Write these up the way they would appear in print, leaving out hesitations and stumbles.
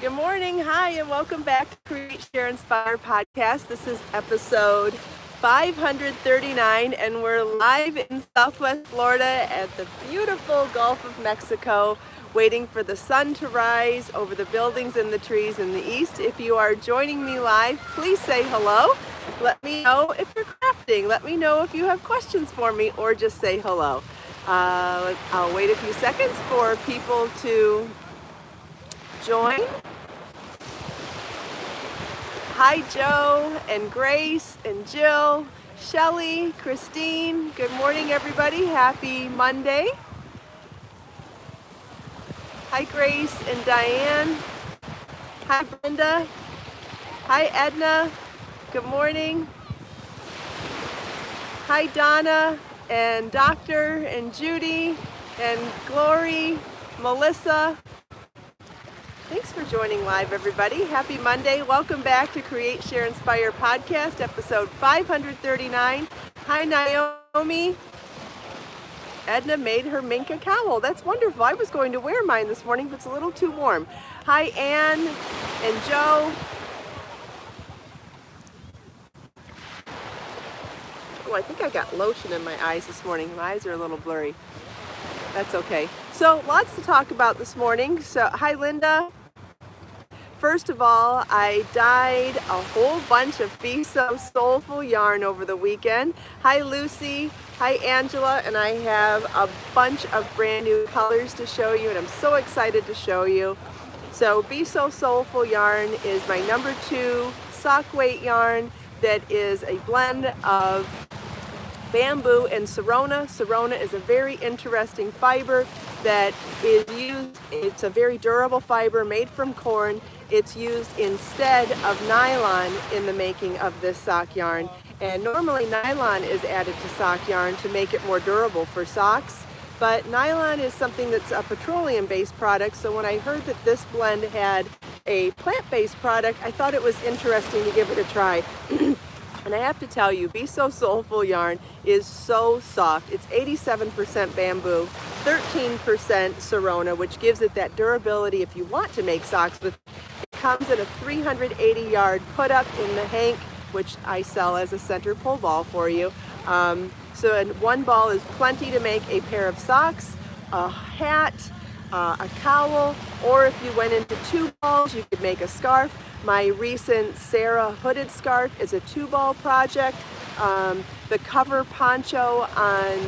Good morning, hi, and welcome back to Create, Share, Inspire podcast. This is episode 539, and we're live in Southwest Florida at the beautiful Gulf of Mexico, waiting for the sun to rise over the buildings and the trees in the east. If you are joining me live, please say hello. Let me know if you're crafting. Let me know if you have questions for me, or just say hello. I'll wait a few seconds for people to join. Hi, Joe and Grace and Jill, Shelly, Christine. Good morning, everybody. Happy Monday. Hi, Grace and Diane. Hi, Brenda. Hi, Edna. Good morning. Hi, Donna and Doctor and Judy and Glory, Melissa. Thanks for joining live, everybody. Happy Monday. Welcome back to Create, Share, Inspire podcast, episode 539. Hi, Naomi. Edna made her Minka cowl. That's wonderful. I was going to wear mine this morning, but it's a little too warm. Hi, Anne and Joe. Oh, I think I got lotion in my eyes this morning. My eyes are a little blurry. That's okay. So, lots to talk about this morning. So, hi, Linda. First of all, I dyed a whole bunch of Be So Soulful yarn over the weekend. Hi, Lucy. Hi, Angela. And I have a bunch of brand new colors to show you, and I'm so excited to show you. So Be So Soulful yarn is my number 2 sock weight yarn that is a blend of bamboo and Serona. Serona is a very interesting fiber that is used. It's a very durable fiber made from corn. It's used instead of nylon in the making of this sock yarn. And normally nylon is added to sock yarn to make it more durable for socks. But nylon is something that's a petroleum-based product. So when I heard that this blend had a plant-based product, I thought it was interesting to give it a try. And I have to tell you, Be So Soulful yarn is so soft. It's 87% bamboo, 13% Serona, which gives it that durability if you want to make socks with. It comes in a 380 yard put up in the hank, which I sell as a center pull ball for you. So and one ball is plenty to make a pair of socks, a hat, a cowl, or if you went into 2 balls, you could make a scarf. My recent Sarah hooded scarf is a 2-ball project. The cover poncho on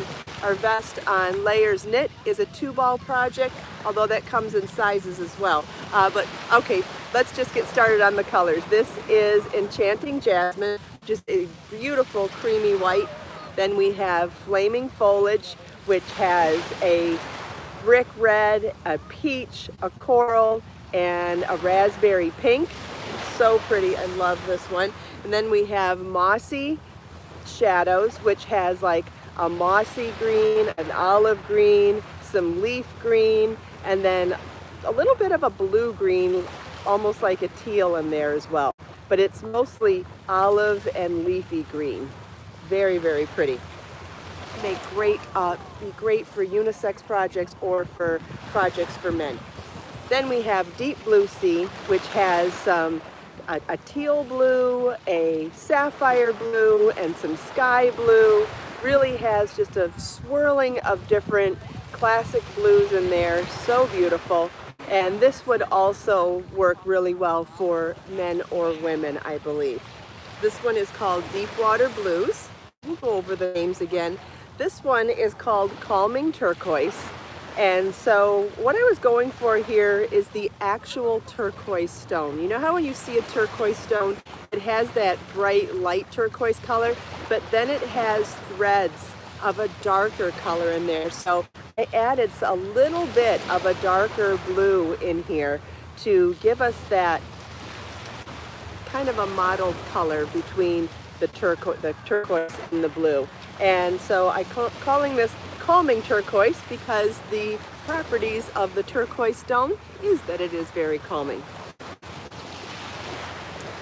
our vest on Layers Knit is a 2-ball project, although that comes in sizes as well. But okay, let's just get started on the colors. This is Enchanting Jasmine, just a beautiful creamy white. Then we have Flaming Foliage, which has a brick red, a peach, a coral, and a raspberry pink. So pretty. I love this one. And then we have Mossy Shadows, which has like a mossy green, an olive green, some leaf green, and then a little bit of a blue green, almost like a teal in there as well. But it's mostly olive and leafy green. Very, very pretty. Be great for unisex projects or for projects for men. Then we have Deep Blue Sea, which has a teal blue, a sapphire blue, and some sky blue. Really has just a swirling of different classic blues in there. So beautiful. And this would also work really well for men or women, I believe. This one is called Deep Water Blues. We'll go over the names again. This one is called Calming Turquoise. And so what I was going for here is the actual turquoise stone. You know how when you see a turquoise stone, it has that bright light turquoise color, but then it has threads of a darker color in there. So I added a little bit of a darker blue in here to give us that kind of a mottled color between the turquoise and the blue. And so I'm calling this Calming Turquoise because the properties of the turquoise stone is that it is very calming.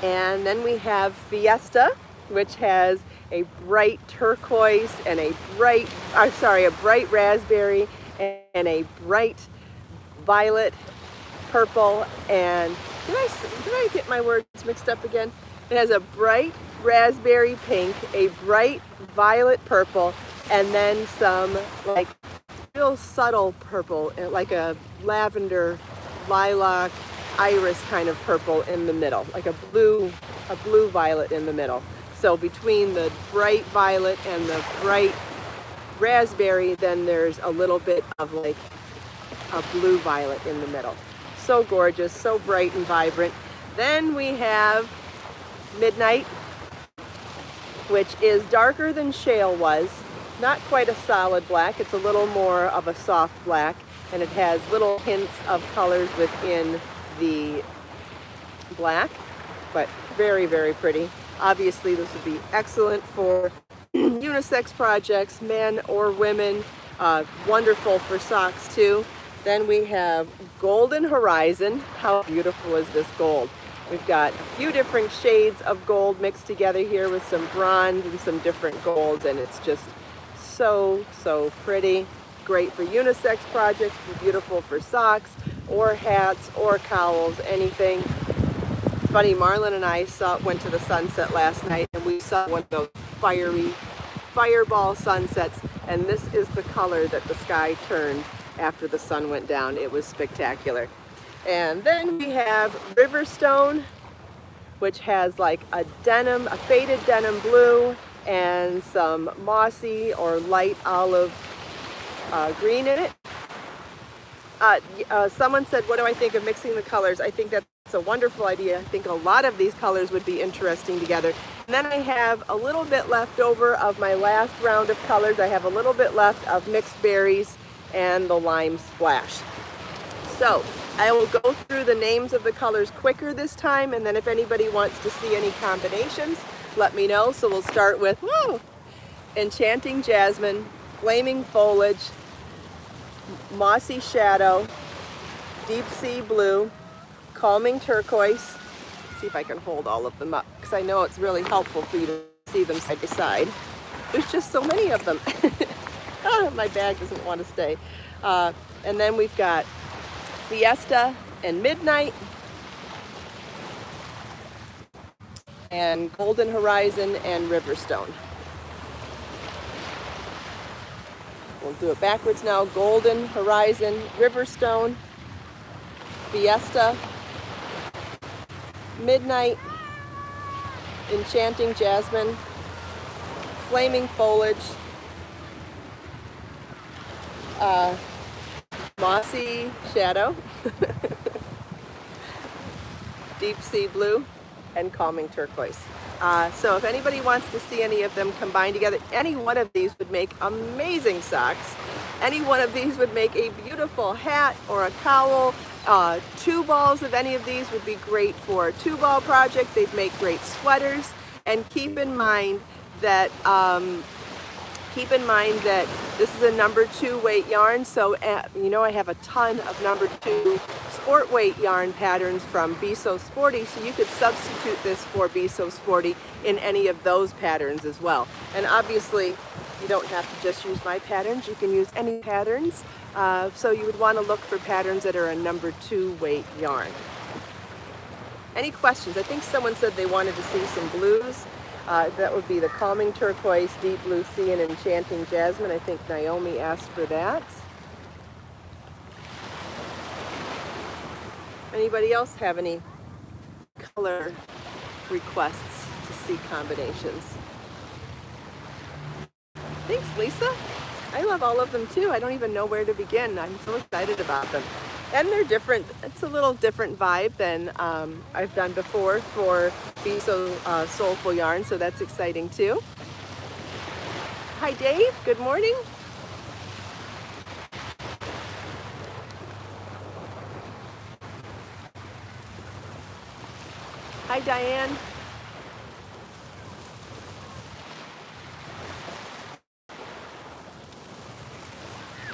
And then we have Fiesta, which has a bright turquoise and a bright raspberry and a bright violet, purple, and did I get my words mixed up again? It has a bright raspberry pink, a bright violet purple, and then some like real subtle purple, like a lavender, lilac, iris kind of purple in the middle, like a blue violet in the middle. So between the bright violet and the bright raspberry, then there's a little bit of like a blue violet in the middle. So gorgeous, so bright and vibrant. Then we have Midnight, which is darker than Shale was. Not quite a solid black, it's a little more of a soft black, and it has little hints of colors within the black, but very, very pretty. Obviously, this would be excellent for unisex projects, men or women. Wonderful for socks too. Then we have Golden Horizon. How beautiful is this gold? We've got a few different shades of gold mixed together here with some bronze and some different golds, and it's just so, so pretty. Great for unisex projects, beautiful for socks or hats or cowls, anything. Funny, Marlon and I went to the sunset last night, and we saw one of those fiery fireball sunsets, and this is the color that the sky turned after the sun went down. It was spectacular. And then we have Riverstone, which has like a faded denim blue and some mossy or light olive green in it. Someone said, what do I think of mixing the colors? I think that's a wonderful idea. I think a lot of these colors would be interesting together. And then I have a little bit left over of my last round of colors. I have a little bit left of mixed berries and the lime splash. So I will go through the names of the colors quicker this time, and then if anybody wants to see any combinations, let me know. So we'll start with Enchanting Jasmine, Flaming Foliage, Mossy Shadow, Deep Sea Blue, Calming Turquoise. See if I can hold all of them up, because I know it's really helpful for you to see them side by side. There's just so many of them. My bag doesn't want to stay. And then we've got Fiesta and Midnight, and Golden Horizon and Riverstone. We'll do it backwards now. Golden Horizon, Riverstone, Fiesta, Midnight, Enchanting Jasmine, Flaming Foliage, Mossy Shadow, Deep Sea Blue, and Calming Turquoise. So if anybody wants to see any of them combined together, any one of these would make amazing socks. Any one of these would make a beautiful hat or a cowl. Two balls of any of these would be great for a two-ball project. They'd make great sweaters. And keep in mind that this is a number 2 weight yarn, so you know I have a ton of number 2 sport weight yarn patterns from Be So Sporty, so you could substitute this for Be So Sporty in any of those patterns as well. And obviously you don't have to just use my patterns, you can use any patterns, so you would want to look for patterns that are a number 2 weight yarn. Any questions? I think someone said they wanted to see some blues. That would be the Calming Turquoise, Deep Blue Sea, and Enchanting Jasmine. I think Naomi asked for that. Anybody else have any color requests to see combinations? Thanks, Lisa. I love all of them too. I don't even know where to begin. I'm so excited about them. And they're different. It's a little different vibe than I've done before for Be So Soulful Yarn, so that's exciting too. Hi Dave, good morning. Hi Diane.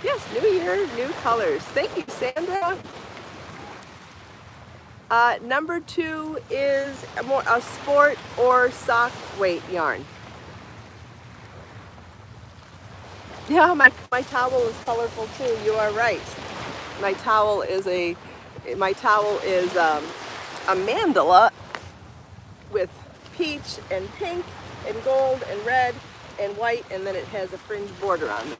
Yes, new year, new colors. Thank you, Sandra. Number 2 is a sport or sock weight yarn. Yeah, my towel is colorful too. You are right. My towel is a mandala with peach and pink and gold and red and white, and then it has a fringe border on it.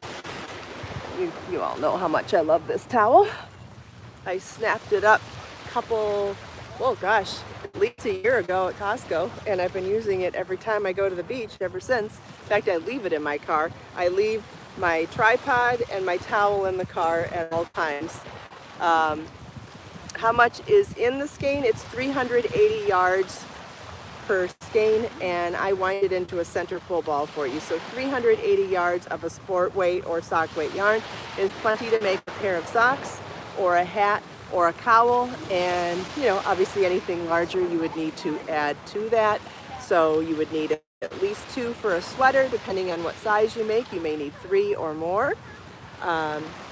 You all know how much I love this towel. I snapped it up a couple, oh gosh, at least a year ago at Costco, and I've been using it every time I go to the beach ever since. In fact, I leave it in my car. I leave my tripod and my towel in the car at all times. How much is in the skein? It's 380 yards per skein, and I wind it into a center pull ball for you. So 380 yards of a sport weight or sock weight yarn is plenty to make a pair of socks or a hat or a cowl, and obviously anything larger you would need to add to that. So you would need at least 2 for a sweater, depending on what size you make. You may need 3 or more.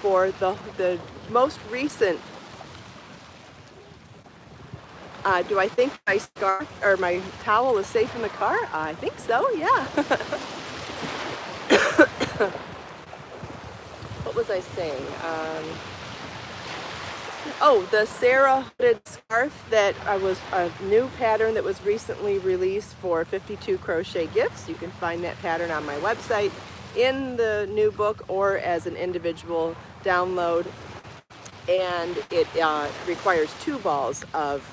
For the most recent, do I think my scarf or my towel is safe in the car? I think so, yeah. What was I saying? Oh, the Sarah hooded scarf that was a new pattern that was recently released for 52 crochet gifts. You can find that pattern on my website in the new book or as an individual download. And it requires 2 balls of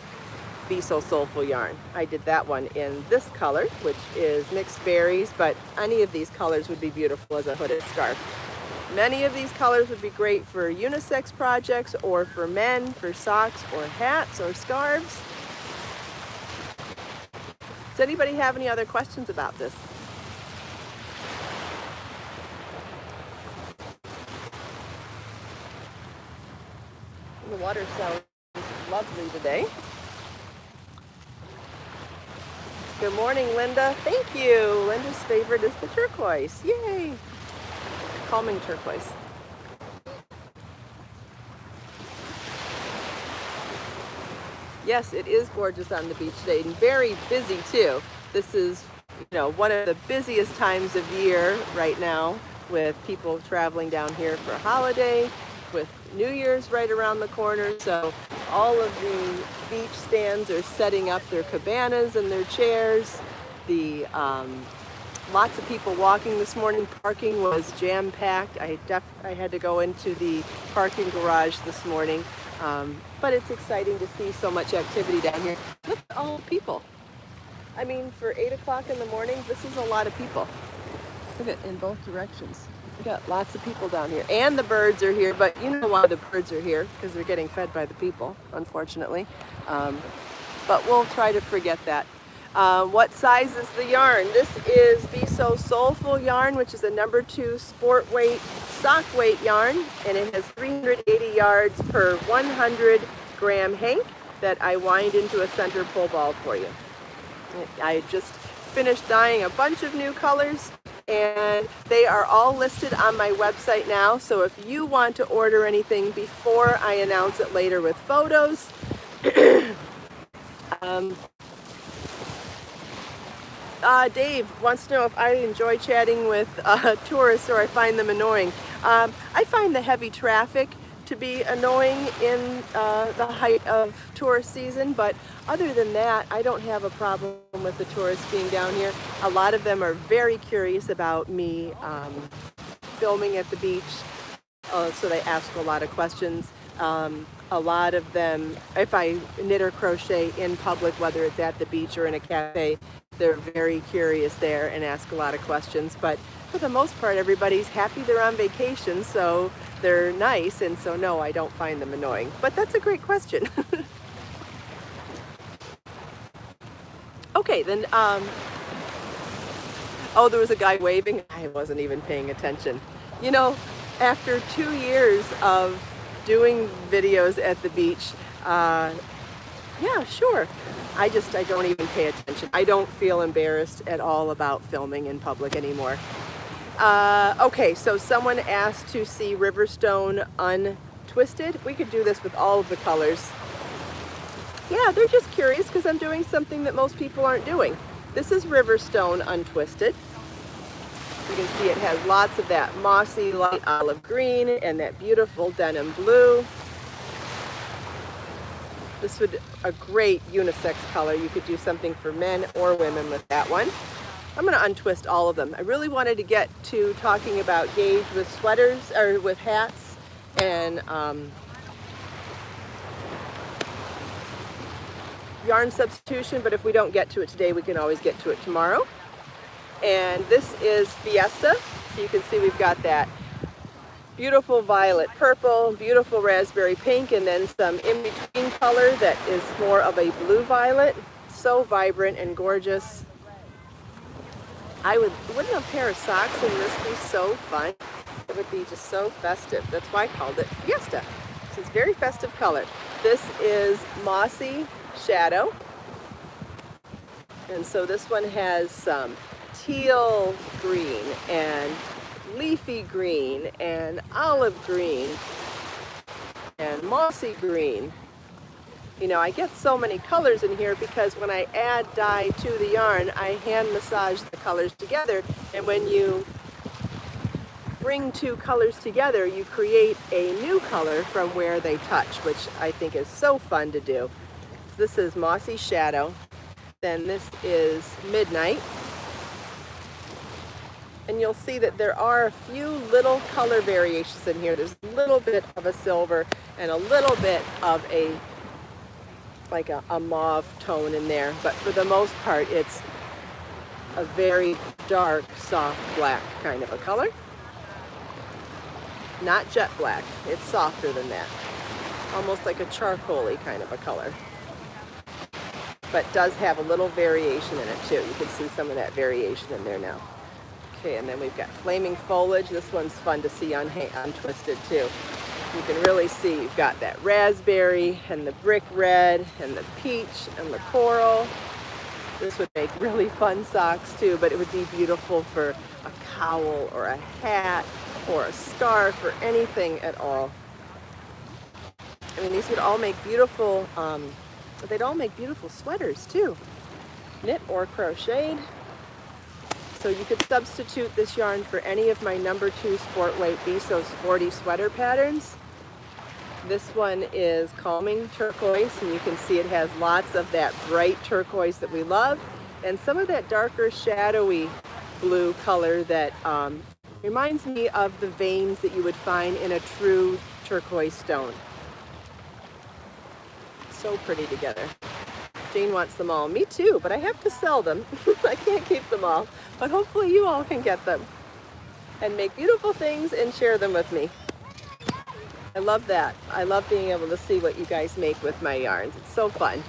Be So Soulful yarn. I did that one in this color, which is mixed berries, but any of these colors would be beautiful as a hooded scarf. Many of these colors would be great for unisex projects or for men, for socks or hats or scarves. Does anybody have any other questions about this? The water sounds lovely today. Good morning, Linda. Thank you. Linda's favorite is the turquoise. Yay. Calming turquoise. Yes, it is gorgeous on the beach today and very busy too. This is, one of the busiest times of year right now, with people traveling down here for a holiday, with New Year's right around the corner. So all of the beach stands are setting up their cabanas and their chairs. Lots of people walking this morning. Parking was jam-packed. I had to go into the parking garage this morning. But it's exciting to see so much activity down here. Look at all the people. I mean, for 8 o'clock in the morning, this is a lot of people. Look at in both directions. We got lots of people down here, and the birds are here, but you know why the birds are here, because they're getting fed by the people, unfortunately. But we'll try to forget that. What size is the yarn? This is Be So Soulful yarn, which is a number 2 sport weight, sock weight yarn, and it has 380 yards per 100 gram hank that I wind into a center pull ball for you. I just finished dyeing a bunch of new colors, and they are all listed on my website now. So if you want to order anything before I announce it later with photos, Dave wants to know if I enjoy chatting with tourists or I find them annoying. I find the heavy traffic to be annoying in the height of tourist season, but other than that, I don't have a problem with the tourists being down here. A lot of them are very curious about me filming at the beach, so they ask a lot of questions. A lot of them, if I knit or crochet in public, whether it's at the beach or in a cafe, they're very curious there and ask a lot of questions. But for the most part, everybody's happy they're on vacation, so they're nice, and so no, I don't find them annoying. But that's a great question. Okay, then, oh, there was a guy waving. I wasn't even paying attention. You know, after 2 years of doing videos at the beach, yeah, sure. I don't even pay attention. I don't feel embarrassed at all about filming in public anymore. Okay, so someone asked to see Riverstone Untwisted. We could do this with all of the colors. Yeah, they're just curious because I'm doing something that most people aren't doing. This is Riverstone Untwisted. You can see it has lots of that mossy light olive green and that beautiful denim blue. This would a great unisex color. You could do something for men or women with that one. I'm going to untwist all of them. I really wanted to get to talking about gauge with sweaters or with hats and yarn substitution, but if we don't get to it today, we can always get to it tomorrow. And this is Fiesta. So you can see we've got that beautiful violet purple, beautiful raspberry pink, and then some in-between color that is more of a blue violet. So vibrant and gorgeous. Wouldn't a pair of socks in this be so fun? It would be just so festive. That's why I called it Fiesta. It's a very festive color. This is Mossy Shadow. And so this one has some teal green and leafy green and olive green and mossy green. You know, I get so many colors in here because when I add dye to the yarn, I hand massage the colors together, and when you bring two colors together, you create a new color from where they touch, which I think is so fun to do. This is Mossy Shadow, then this is Midnight, and you'll see that there are a few little color variations in here. There's a little bit of a silver and a little bit of a mauve tone in there, but for the most part it's a very dark, soft black kind of a color. Not jet black, it's softer than that. Almost like a charcoal-y kind of a color. But does have a little variation in it too. You can see some of that variation in there now. Okay, and then we've got Flaming Foliage. This one's fun to see untwisted too. You can really see you've got that raspberry and the brick red and the peach and the coral. This would make really fun socks too, but it would be beautiful for a cowl or a hat or a scarf or anything at all. I mean, these would all make beautiful, they'd all make beautiful sweaters too. Knit or crocheted. So you could substitute this yarn for any of my number 2 Sport Weight Be So Sporty sweater patterns. This one is Calming Turquoise, and you can see it has lots of that bright turquoise that we love, and some of that darker shadowy blue color that reminds me of the veins that you would find in a true turquoise stone. So pretty together. Jane wants them all. Me too, but I have to sell them. I can't keep them all, but hopefully you all can get them and make beautiful things and share them with me. I love that. I love being able to see what you guys make with my yarns. It's so fun.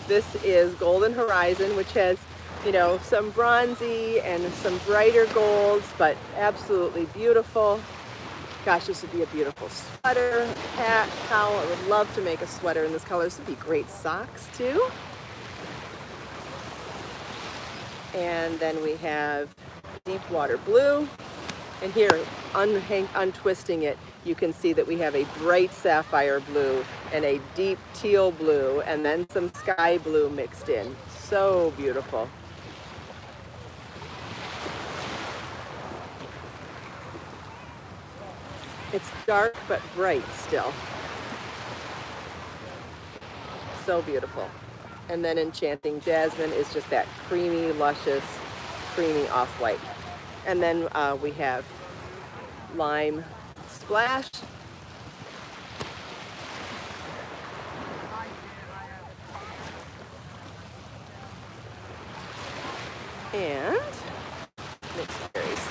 This is Golden Horizon, which has, you know, some bronzy and some brighter golds, but absolutely beautiful. Gosh, this would be a beautiful sweater, hat, cowl. I would love to make a sweater in this color. This would be great socks too. And then we have Deep Water Blue. And here, untwisting it, you can see that we have a bright sapphire blue and a deep teal blue and then some sky blue mixed in. So beautiful. It's dark but bright still. So beautiful. And then Enchanting Jasmine is just that creamy, luscious, creamy off-white. And then we have Lime Splash. And mixed berries.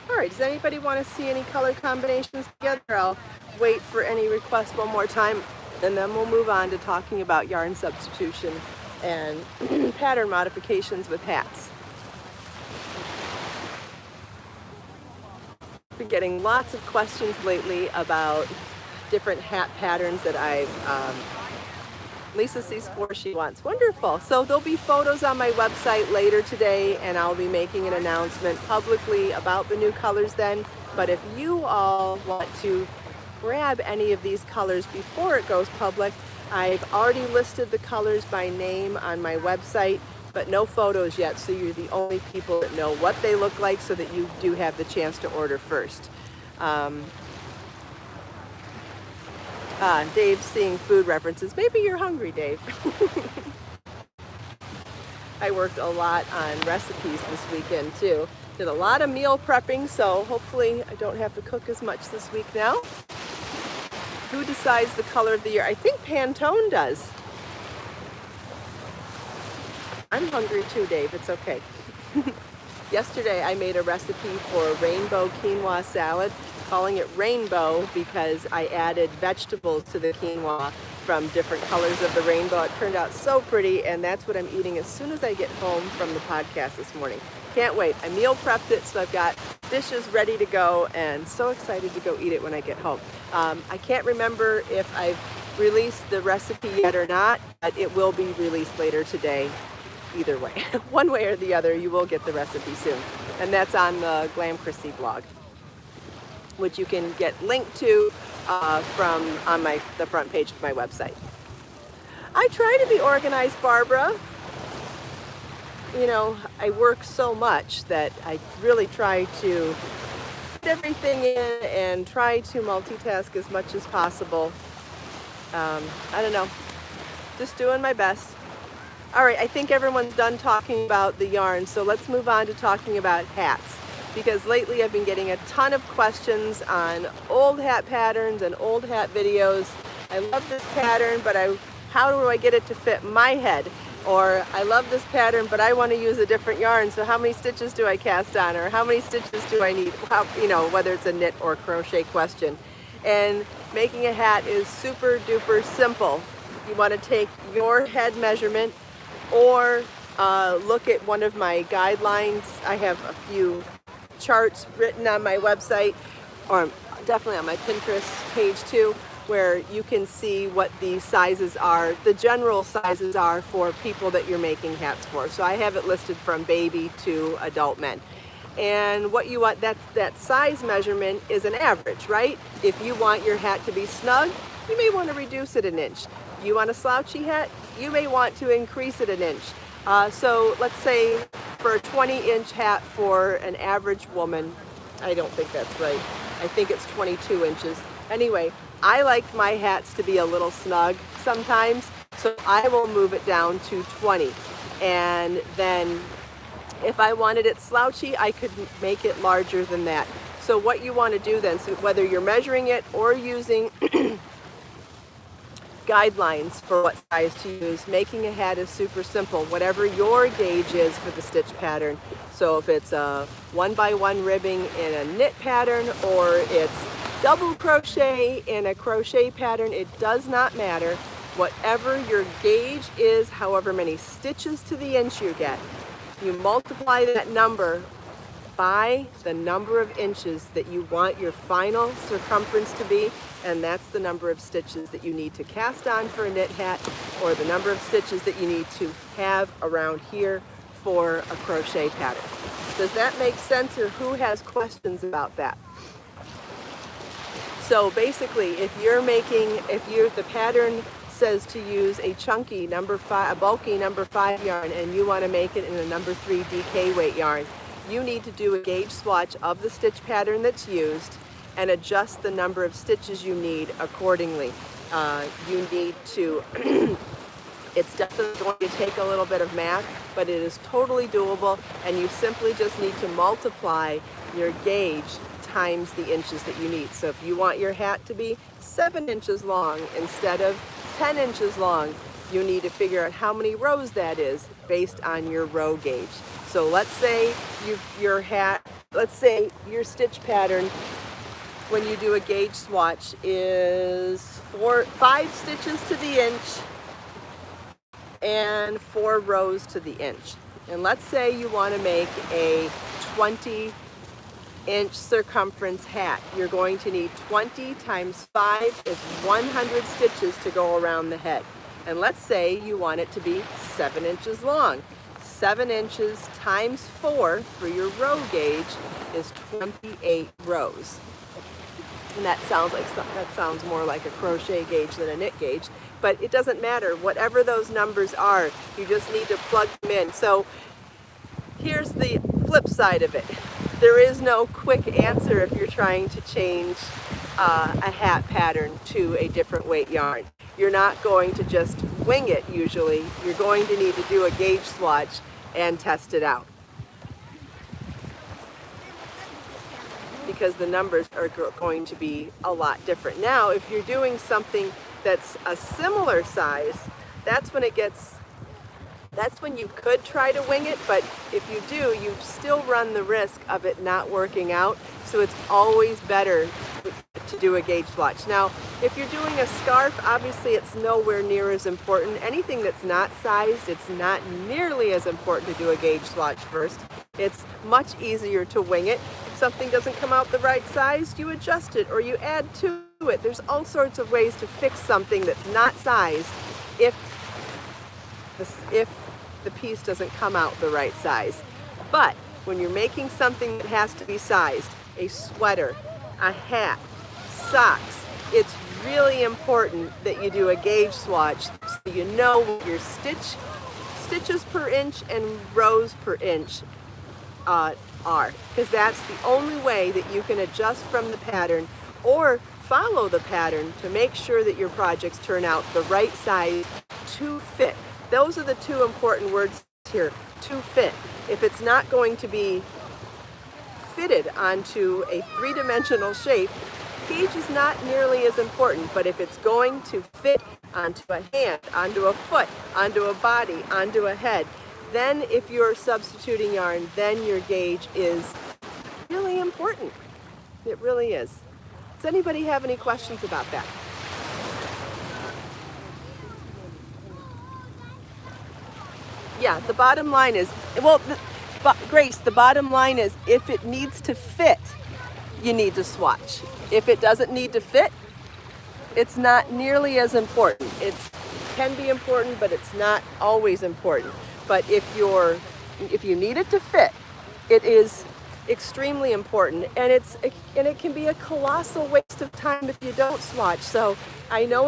All right, does anybody want to see any color combinations together? I'll wait for any requests one more time, and then we'll move on to talking about yarn substitution and pattern modifications with hats. Been getting lots of questions lately about different hat patterns that Lisa sees 4 she wants. Wonderful. So there'll be photos on my website later today, and I'll be making an announcement publicly about the new colors then. But if you all want to grab any of these colors before it goes public, I've already listed the colors by name on my website. but no photos yet, so you're the only people that know what they look like, so that you do have the chance to order first. Dave's seeing food references. Maybe you're hungry, Dave. I worked a lot on recipes this weekend too. Did a lot of meal prepping, so hopefully I don't have to cook as much this week now. Who decides the color of the year? I think Pantone does. I'm hungry too, Dave. It's okay. Yesterday I made a recipe for rainbow quinoa salad, calling it rainbow because I added vegetables to the quinoa from different colors of the rainbow. It turned out so pretty, and that's what I'm eating as soon as I get home from the podcast this morning. Can't wait. I meal prepped it, so I've got dishes ready to go, and so excited to go eat it when I get home. I can't remember if I've released the recipe yet or not, but it will be released later today. Either way, one way or the other, you will get the recipe soon. And that's on the Glam Chrissy blog, which you can get linked to from on the front page of my website. I try to be organized, Barbara. You know, I work so much that I really try to fit everything in and try to multitask as much as possible. I don't know, just doing my best. All right, I think everyone's done talking about the yarn, so let's move on to talking about hats. Because lately I've been getting a ton of questions on old hat patterns and old hat videos. I love this pattern, but how do I get it to fit my head? Or I love this pattern, but I want to use a different yarn, so how many stitches do I cast on? Or how many stitches do I need? You know, whether it's a knit or crochet question. And making a hat is super duper simple. You want to take your head measurement, or look at one of my guidelines. I have a few charts written on my website, or definitely on my Pinterest page too, where you can see what the sizes are, the general sizes are for people that you're making hats for. So I have it listed from baby to adult men. And what you want, that size measurement is an average, right? If you want your hat to be snug, you may want to reduce it an inch. If you want a slouchy hat, you may want to increase it an inch. So let's say for a 20-inch hat for an average woman, I don't think that's right. I think it's 22 inches. Anyway, I like my hats to be a little snug sometimes, so I will move it down to 20. And then if I wanted it slouchy, I could make it larger than that. So what you want to do then, so whether you're measuring it or using guidelines for what size to use, making a hat is super simple. Whatever your gauge is for the stitch pattern. So if it's a 1x1 ribbing in a knit pattern, or it's double crochet in a crochet pattern, it does not matter. Whatever your gauge is, however many stitches to the inch you get, you multiply that number by the number of inches that you want your final circumference to be, and that's the number of stitches that you need to cast on for a knit hat, or the number of stitches that you need to have around here for a crochet pattern. Does that make sense, or who has questions about that? So basically, if the pattern says to use a chunky a bulky number 5 yarn, and you want to make it in a number 3 DK weight yarn, you need to do a gauge swatch of the stitch pattern that's used and adjust the number of stitches you need accordingly. You need to, it's definitely going to take a little bit of math, but it is totally doable, and you simply just need to multiply your gauge times the inches that you need. So if you want your hat to be 7 inches long instead of 10 inches long, you need to figure out how many rows that is based on your row gauge. So let's say let's say your stitch pattern, when you do a gauge swatch, is 5 stitches to the inch and 4 rows to the inch. And let's say you want to make a 20-inch circumference hat. You're going to need 20 times 5 is 100 stitches to go around the head. And let's say you want it to be 7 inches long. 7 inches times 4 for your row gauge is 28 rows. And that sounds more like a crochet gauge than a knit gauge, but it doesn't matter. Whatever those numbers are, you just need to plug them in. So here's the flip side of it. There is no quick answer if you're trying to change a hat pattern to a different weight yarn. You're not going to just wing it usually. You're going to need to do a gauge swatch and test it out, because the numbers are going to be a lot different. Now, if you're doing something that's a similar size, that's when you could try to wing it, but if you do, you still run the risk of it not working out, so it's always better to do a gauge swatch. Now, if you're doing a scarf, obviously it's nowhere near as important. Anything that's not sized, it's not nearly as important to do a gauge swatch first. It's much easier to wing it. If something doesn't come out the right size, you adjust it or you add to it. There's all sorts of ways to fix something that's not sized if the piece doesn't come out the right size. But when you're making something that has to be sized, a sweater, a hat, socks, it's really important that you do a gauge swatch so you know what your stitches per inch and rows per inch are, because that's the only way that you can adjust from the pattern or follow the pattern to make sure that your projects turn out the right size to fit. Those are the two important words here, to fit. If it's not going to be fitted onto a three-dimensional shape, gauge is not nearly as important, but if it's going to fit onto a hand, onto a foot, onto a body, onto a head, then if you're substituting yarn, then your gauge is really important. It really is. Does anybody have any questions about that? Yeah, the bottom line is, Grace, the bottom line is if it needs to fit, you need to swatch. If it doesn't need to fit, it's not nearly as important. It can be important, but it's not always important. But if you need it to fit, it is extremely important, and it can be a colossal waste of time if you don't swatch. So I know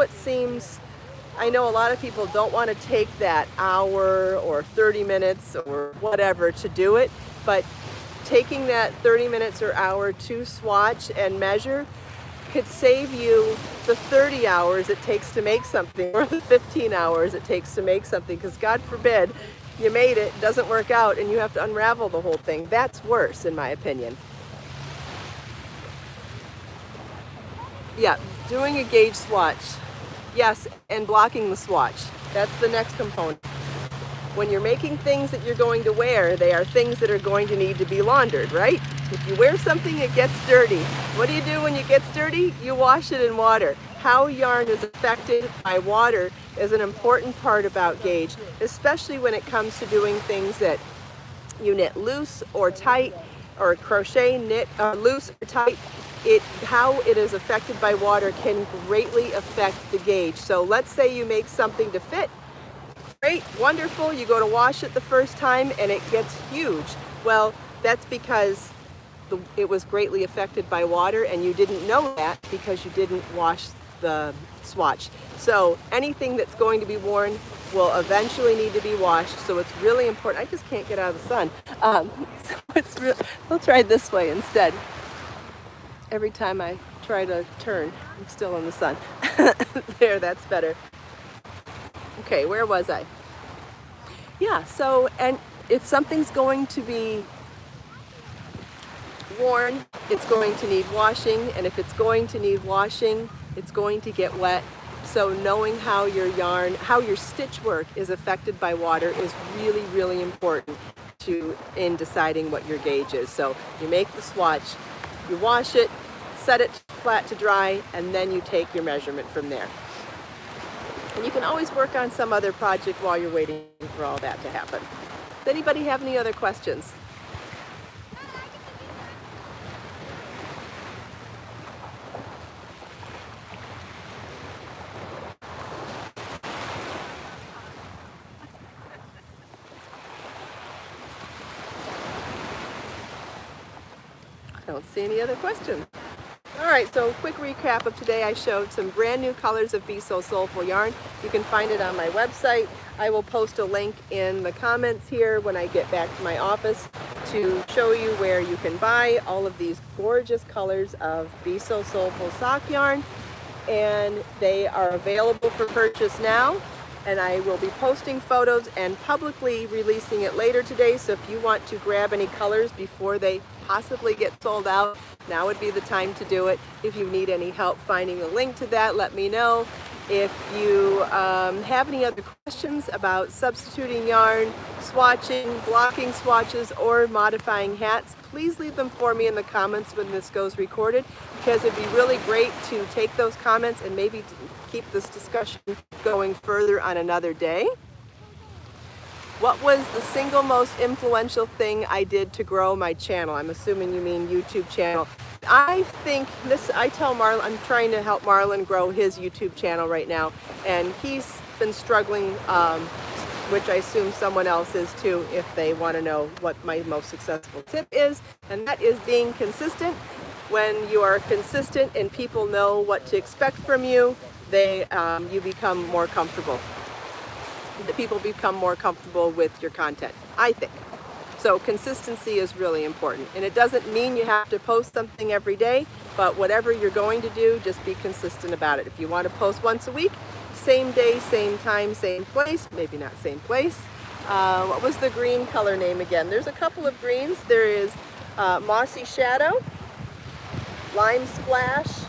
a lot of people don't want to take that hour or 30 minutes or whatever to do it, but taking that 30 minutes or hour to swatch and measure could save you the 30 hours it takes to make something or the 15 hours it takes to make something, because God forbid you made it, doesn't work out, and you have to unravel the whole thing. That's worse, in my opinion. Yeah, doing a gauge swatch. Yes, and blocking the swatch. That's the next component. When you're making things that you're going to wear, they are things that are going to need to be laundered, right? If you wear something, it gets dirty. What do you do when it gets dirty? You wash it in water. How yarn is affected by water is an important part about gauge, especially when it comes to doing things that you knit loose or tight, or crochet, knit loose or tight. How it is affected by water can greatly affect the gauge. So let's say you make something to fit. Great, wonderful, you go to wash it the first time and it gets huge. Well, that's because it was greatly affected by water, and you didn't know that because you didn't wash the swatch. So anything that's going to be worn will eventually need to be washed, so it's really important. I just can't get out of the sun. We'll try this way instead. Every time I try to turn, I'm still in the sun. There, that's better. Okay, where was I? Yeah, so, and if something's going to be worn, it's going to need washing, and if it's going to need washing, it's going to get wet. So knowing how your stitch work is affected by water is really, really important in deciding what your gauge is. So you make the swatch, you wash it, set it flat to dry, and then you take your measurement from there. And you can always work on some other project while you're waiting for all that to happen. Does anybody have any other questions? I don't see any other questions. All right, so quick recap of today. I showed some brand new colors of Be So Soulful yarn. You can find it on my website. I will post a link in the comments here when I get back to my office to show you where you can buy all of these gorgeous colors of Be So Soulful sock yarn. And they are available for purchase now. And I will be posting photos and publicly releasing it later today. So if you want to grab any colors before they possibly get sold out, now would be the time to do it. If you need any help finding the link to that, let me know. If you have any other questions about substituting yarn, swatching, blocking swatches, or modifying hats, please leave them for me in the comments when this goes recorded, because it'd be really great to take those comments and maybe keep this discussion going further on another day. What was the single most influential thing I did to grow my channel? I'm assuming you mean YouTube channel. I think this, I tell Marlon, I'm trying to help Marlon grow his YouTube channel right now, and he's been struggling, which I assume someone else is too, if they want to know what my most successful tip is, and that is being consistent. When you are consistent and people know what to expect from you, you become more comfortable. The people become more comfortable with your content, I think. So consistency is really important. And it doesn't mean you have to post something every day, but whatever you're going to do, just be consistent about it. If you want to post once a week, same day, same time, same place, maybe not same place. What was the green color name again? There's a couple of greens. There is Mossy Shadow, Lime Splash,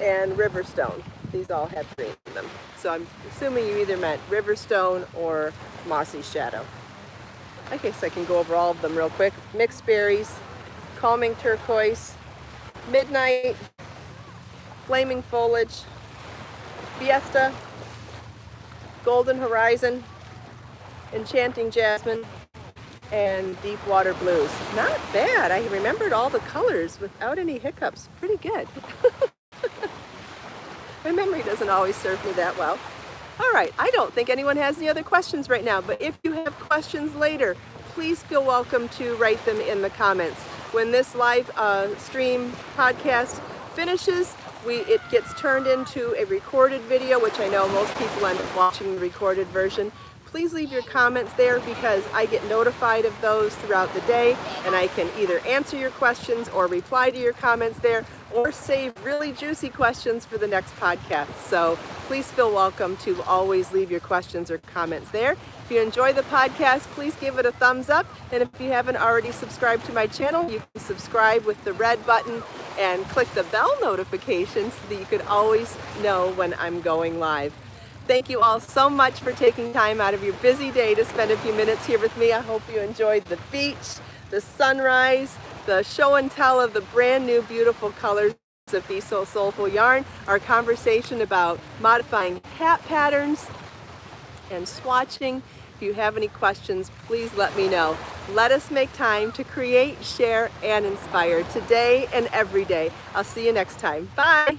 and Riverstone. These all have green in them. So I'm assuming you either meant Riverstone or Mossy Shadow. I guess I can go over all of them real quick. Mixed Berries, Calming Turquoise, Midnight, Flaming Foliage, Fiesta, Golden Horizon, Enchanting Jasmine, and Deep Water Blues. Not bad. I remembered all the colors without any hiccups. Pretty good. My memory doesn't always serve me that well. All right, I don't think anyone has any other questions right now, but if you have questions later, please feel welcome to write them in the comments. When this live stream podcast finishes, it gets turned into a recorded video, which I know most people end up watching the recorded version. Please leave your comments there, because I get notified of those throughout the day, and I can either answer your questions or reply to your comments there, or save really juicy questions for the next podcast. So please feel welcome to always leave your questions or comments there. If you enjoy the podcast, please give it a thumbs up. And if you haven't already subscribed to my channel, you can subscribe with the red button and click the bell notification so that you could always know when I'm going live. Thank you all so much for taking time out of your busy day to spend a few minutes here with me. I hope you enjoyed the beach, the sunrise, the show and tell of the brand new beautiful colors of Be So Soulful yarn, our conversation about modifying hat patterns and swatching. If you have any questions, please let me know. Let us make time to create, share, and inspire today and every day. I'll see you next time. Bye.